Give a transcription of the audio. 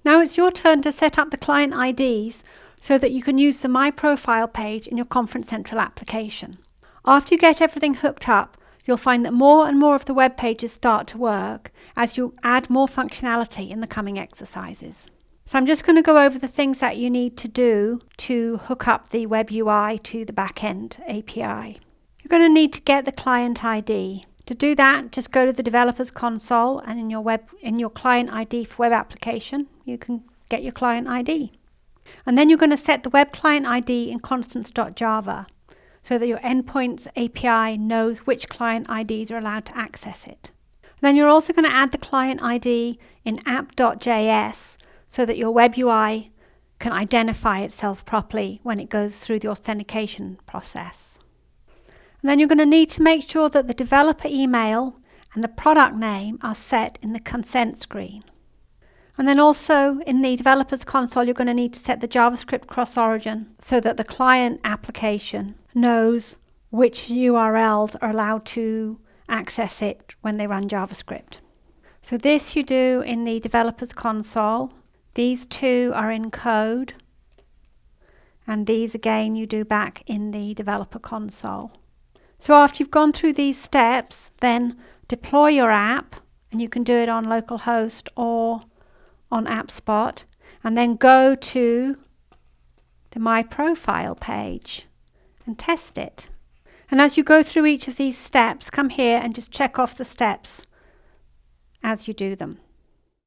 Now it's your turn to set up the client IDs so that you can use the My Profile page in your Conference Central application. After you get everything hooked up, you'll find that more and more of the web pages start to work as you add more functionality in the coming exercises. So I'm just going to go over the things that you need to do to hook up the web UI to the backend API. You're going to need to get the client ID. To do that, just go to the Developers Console, and in your client ID for web application, you can get your client ID. And then you're going to set the web client ID in constants.java so that your endpoints API knows which client IDs are allowed to access it. Then you're also going to add the client ID in app.js so that your web UI can identify itself properly when it goes through the authentication process. And then you're going to need to make sure that the developer email and the product name are set in the consent screen. And then also in the Developers Console, you're going to need to set the JavaScript cross-origin so that the client application knows which URLs are allowed to access it when they run JavaScript. So this you do in the Developers Console. These two are in code. And these again you do back in the Developer Console. So after you've gone through these steps, then deploy your app, and you can do it on localhost or on AppSpot, and then go to the My Profile page and test it. And as you go through each of these steps, come here and just check off the steps as you do them.